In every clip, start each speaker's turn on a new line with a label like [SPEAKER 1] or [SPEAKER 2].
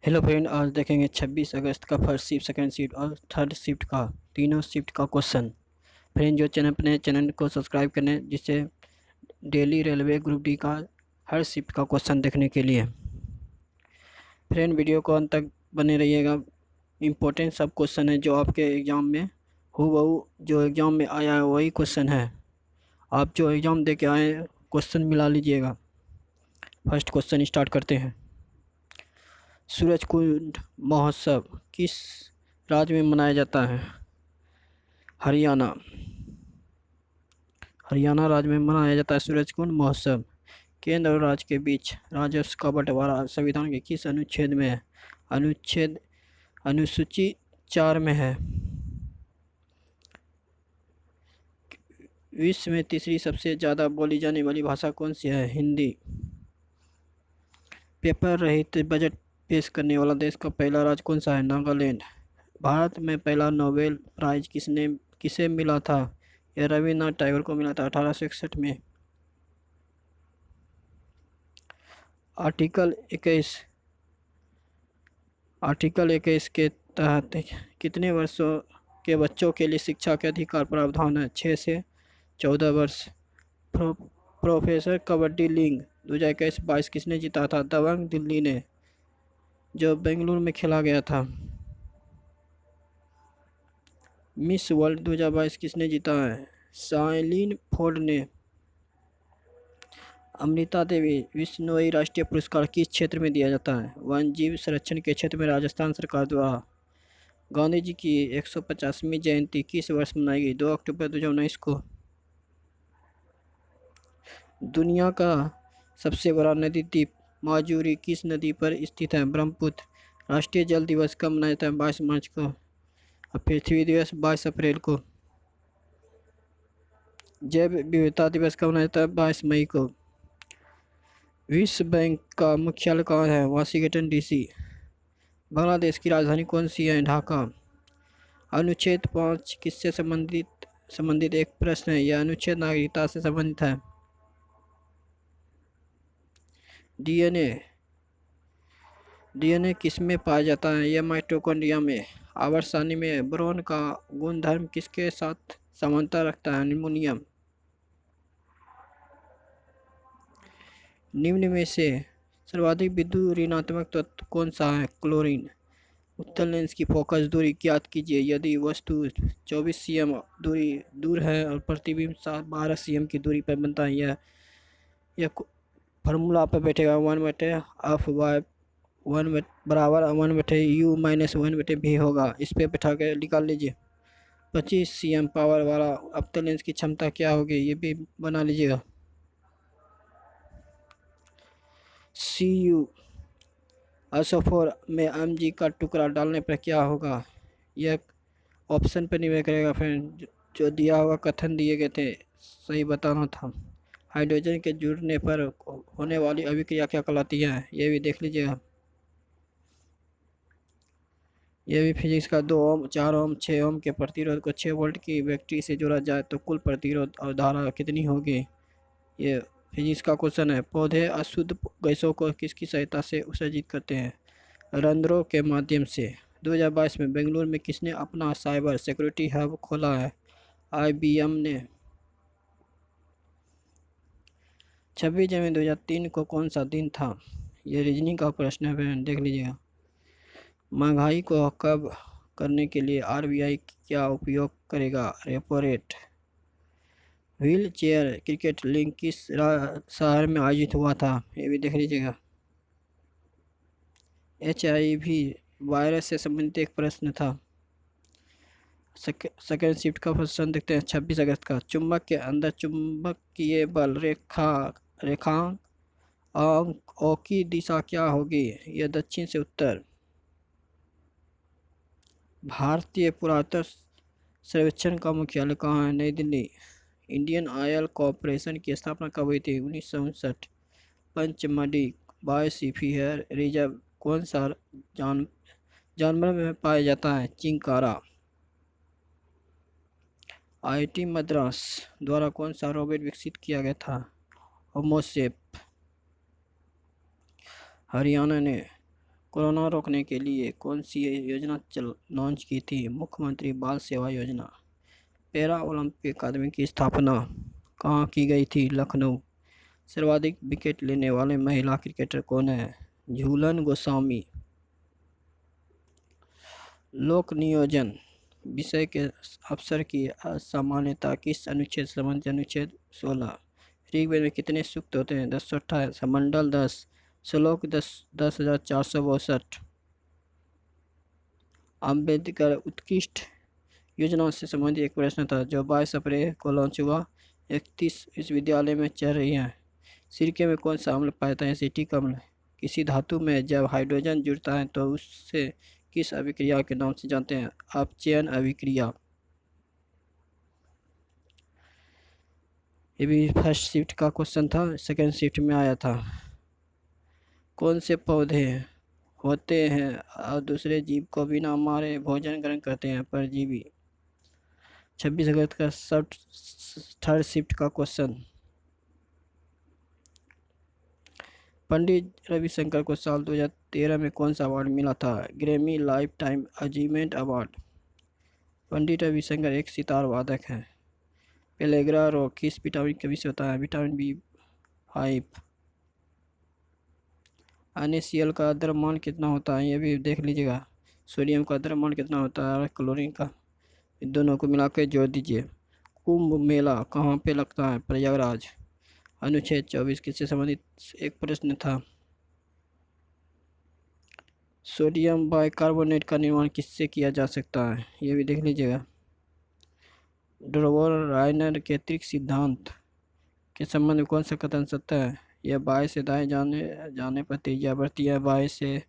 [SPEAKER 1] Hello friend, आज देखेंगे 26 अगस्त का फर्स्ट शिफ्ट, सेकंड शिफ्ट और थर्ड शिफ्ट का तीनों शिफ्ट का क्वेश्चन। फ्रेंड, जो चैनल अपने चैनल को सब्सक्राइब करें जिससे डेली रेलवे ग्रुप डी का हर शिफ्ट का क्वेश्चन देखने के लिए। फ्रेंड, वीडियो को अंत तक बने रहिएगा। इम्पोर्टेंट सब क्वेश्चन है जो आपके एग्ज़ाम में हूबहू जो एग्ज़ाम में आया है वही क्वेश्चन है। आप जो एग्ज़ाम दे के आए क्वेश्चन मिला लीजिएगा। फर्स्ट क्वेश्चन स्टार्ट करते हैं। सूरजकुंड महोत्सव किस राज्य में मनाया जाता है? हरियाणा। हरियाणा राज्य में मनाया जाता है सूरजकुंड महोत्सव। केंद्र और राज्य के बीच राजस्व का बंटवारा संविधान के किस अनुच्छेद में है? अनुच्छेद अनुसूची 4 में है। विश्व में तीसरी सबसे ज़्यादा बोली जाने वाली भाषा कौन सी है? हिंदी। पेपर रहित बजट पेश करने वाला देश का पहला राज्य कौन सा है? नागालैंड। भारत में पहला नोबेल प्राइज किसे मिला था? यह रविन्द्रनाथ टैगोर को मिला था 1861 में। आर्टिकल 21 के तहत कितने वर्षों के बच्चों के लिए शिक्षा के अधिकार प्रावधान है? 6 से 14 वर्ष। प्रोफेसर कबड्डी लीग 2021-22 किसने जीता था? दबंग दिल्ली ने, जो बेंगलुरु में खेला गया था। मिस वर्ल्ड 2022 किसने जीता है? शाइलीन फोर्ड ने। अमृता देवी विश्नोई राष्ट्रीय पुरस्कार किस क्षेत्र में दिया जाता है? वन जीव संरक्षण के क्षेत्र में राजस्थान सरकार द्वारा। गांधी जी की 150वीं जयंती किस वर्ष मनाई गई? 2 अक्टूबर 2019 को। दुनिया का सबसे बड़ा नदी द्वीप माजुरी किस नदी पर स्थित है? ब्रह्मपुत्र। राष्ट्रीय जल दिवस कब मनाया जाता है? 22 मार्च को। और पृथ्वी दिवस 22 अप्रैल को। जैव विविधता दिवस कब मनाया जाता है? 22 मई को। विश्व बैंक का मुख्यालय कहाँ है? Washington DC. बांग्लादेश की राजधानी कौन सी है? ढाका। अनुच्छेद 5 किससे संबंधित एक प्रश्न है? यह अनुच्छेद नागरिकता से संबंधित है। डीएनए किस में पाया जाता है? यह माइटोकॉन्ड्रिया में। आवर्तसारणी में बोरॉन का गुणधर्म किसके साथ समानता रखता है? एल्युमिनियम। निम्न में से सर्वाधिक विद्युत ऋणात्मक तत्व कौन सा है? क्लोरीन। उत्तल लेंस की फोकस दूरी ज्ञात कीजिए यदि वस्तु 24 cm दूर है और प्रतिबिंब 12 cm की दूरी पर बनता है। यह फार्मूला पे बैठेगा 1/(f(y)(1) बराबर 1/u-1/v होगा। इस पे बैठा के निकाल लीजिए। 25 cm पावर वाला अपतल लेंस की क्षमता क्या होगी? ये भी बना लीजिएगा। Cu SO4 में Mg का टुकड़ा डालने पर क्या होगा? यह ऑप्शन पर निर्भर करेगा फ्रेंड। जो दिया हुआ कथन दिए गए थे सही बताना था। हाइड्रोजन के जुड़ने पर होने वाली अभिक्रिया क्या कहलाती है? ये भी देख लीजिएगा। ये भी फिजिक्स का 2 ओम 4 ओम 6 ओम के प्रतिरोध को 6 वोल्ट की बैटरी से जोड़ा जाए तो कुल प्रतिरोध और धारा कितनी होगी? ये फिजिक्स का क्वेश्चन है। पौधे अशुद्ध गैसों को किसकी सहायता से उत्सर्जित करते हैं? रंध्रों के माध्यम से। 2022 में बेंगलुरु में किसने अपना साइबर सिक्योरिटी हब खोला है? IBM ने। 26 जनवरी 2003 को कौन सा दिन था? ये रीजनिंग का प्रश्न है फ्रेंड, देख लीजिएगा। महंगाई को कम करने के लिए RBI क्या उपयोग करेगा? Repo rate. Wheel chair cricket league किस शहर में आयोजित हुआ था? ये भी देख लीजिएगा। HIV वायरस से संबंधित एक प्रश्न था। सेकेंड शिफ्ट का प्रश्न देखते हैं 26 अगस्त का। चुंबक के अंदर चुंबकीय बल रेखांक ओ की दिशा क्या होगी? यह दक्षिण से उत्तर। भारतीय पुरातत्व सर्वेक्षण का मुख्यालय कहाँ है? नई दिल्ली। इंडियन ऑयल कॉरपोरेशन की स्थापना कब हुई थी? 1959। पंचमढ़ी बायोस्फीयर रिजर्व कौन सा जानवर में पाया जाता है? चिंकारा। IIT मद्रास द्वारा कौन सा रोबोट विकसित किया गया था? होमोसेप। हरियाणा ने कोरोना रोकने के लिए कौन सी योजना लॉन्च की थी? मुख्यमंत्री बाल सेवा योजना। पैरा ओलंपिक अकादमी की स्थापना कहाँ की गई थी? लखनऊ। सर्वाधिक विकेट लेने वाले महिला क्रिकेटर कौन है? झूलन गोस्वामी। लोक नियोजन विषय के अवसर की असामान्यता किस अनुच्छेद से संबंधित? अनुच्छेद 16। ऋग्वेद में कितने सूक्त होते हैं? 1028। मंडल 10। श्लोक 10,462। अम्बेडकर उत्कृष्ट योजना से संबंधित एक प्रश्न था जो 22 अप्रैल को लॉन्च हुआ। 31 विश्वविद्यालय में चल रही हैं। सिरके में कौन सा अम्ल पाया? एसिटिक अम्ल। किसी धातु में जब हाइड्रोजन जुड़ता है तो उससे किस अभिक्रिया के नाम से जानते हैं? अपचयन अभिक्रिया। ये भी फर्स्ट शिफ्ट का क्वेश्चन था, सेकेंड शिफ्ट में आया था। कौन से पौधे होते हैं और दूसरे जीव को बिना मारे भोजन ग्रहण करते हैं? परजीवी। 26 अगस्त का थर्ड शिफ्ट का क्वेश्चन। पंडित रविशंकर को साल 2013 में कौन सा अवार्ड मिला था? Grammy lifetime achievement award. Pandit Ravishankar एक सितार वादक हैं। पेलेग्रा रोग किस विटामिन की कमी से होता है? Vitamin B5। NaCl का द्रव्यमान कितना होता है? ये भी देख लीजिएगा। सोडियम का द्रव्यमान कितना होता है और क्लोरीन का, दोनों को मिलाकर जोड़ दीजिए। कुंभ मेला कहाँ पे लगता है? प्रयागराज। अनुच्छेद 24 किससे संबंधित एक प्रश्न था? सोडियम बाइकार्बोनेट का निर्माण किससे किया जा सकता है? ये भी देख लीजिएगा। ड्रोवर रायनर के त्रिक सिद्धांत के संबंध में कौन सा कथन सत्य है? यह बाएं से दाएं जाने पर त्रिज्या बढ़ती है, बाएं से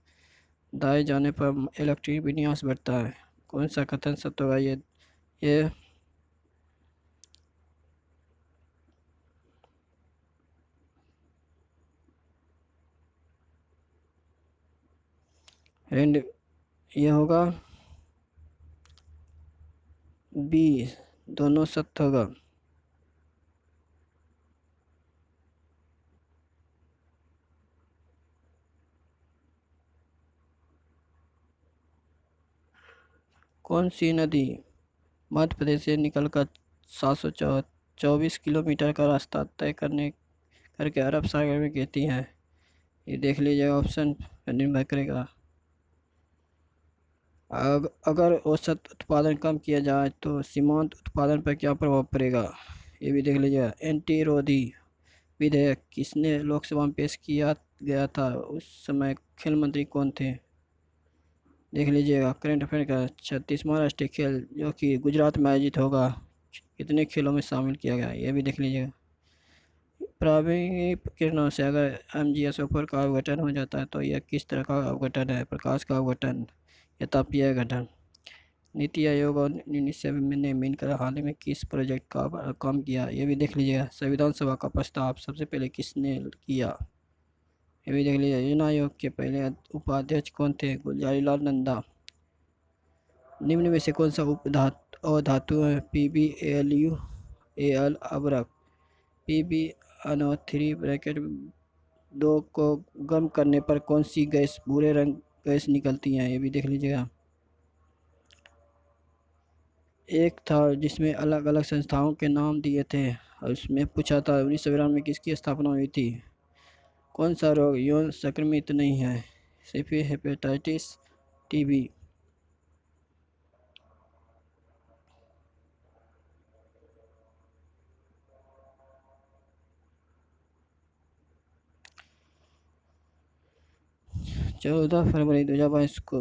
[SPEAKER 1] दाएं जाने पर इलेक्ट्रिक विन्यास बढ़ता है। कौन सा कथन सत्य होगा? ये एंड ये होगा बी, दोनों सत्य होगा। कौन सी नदी मध्य प्रदेश से निकलकर 724 किलोमीटर का रास्ता तय करके अरब सागर में गिरती है? ये देख लीजिएगा, ऑप्शन पर निर्भर करेगा। अगर औसत उत्पादन कम किया जाए तो सीमांत उत्पादन पर क्या प्रभाव पड़ेगा? ये भी देख लीजिएगा। एंटी-रोधी विधेयक किसने लोकसभा में पेश किया गया था? उस समय खेल मंत्री कौन थे? देख लीजिएगा। करंट अफेयर का 36वां राष्ट्रीय खेल जो कि गुजरात में आयोजित होगा, कितने खेलों में शामिल किया गया? ये भी देख लीजिएगा। प्रारंभिक किरणों से अगर MgSO4 का अवघटन हो जाता है तो यह किस तरह का अवघटन है? प्रकाश का अवघटन या तापीय घटन। नीति आयोग और यूनिसेफ ने मिलकर हाल ही में किस प्रोजेक्ट का काम किया? ये भी देख लीजिएगा। संविधान सभा का प्रस्ताव सबसे पहले किसने किया? ये भी देख लीजिए। योजना आयोग के पहले उपाध्यक्ष कौन थे? गुलजारीलाल नंदा। निम्न में से कौन सा धातु है? PbAlU Al अब्रक। PbNO3 ब्रैकेट 2 को गर्म करने पर कौन सी गैस भूरे रंग गैस निकलती है? ये भी देख लीजिएगा। एक था जिसमें अलग अलग संस्थाओं के नाम दिए थे और उसमें पूछा था 1992 में किसकी स्थापना हुई थी? कौन सा रोग यौन संक्रमित नहीं है? सिर्फ हेपेटाइटिस TB। चौदह फरवरी 2022 को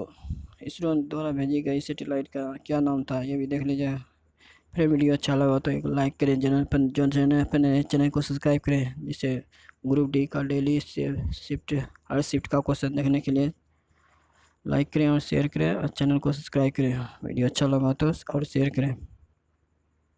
[SPEAKER 1] इसरो द्वारा भेजी गई सैटेलाइट का क्या नाम था? ये भी देख लीजिए। फिर वीडियो अच्छा लगा तो एक लाइक करें, चैनल को सब्सक्राइब करें, जिससे ग्रुप डी का डेली हर शिफ्ट का क्वेश्चन देखने के लिए लाइक करें और शेयर करें और चैनल को सब्सक्राइब करें। वीडियो अच्छा लगा तो और शेयर करें।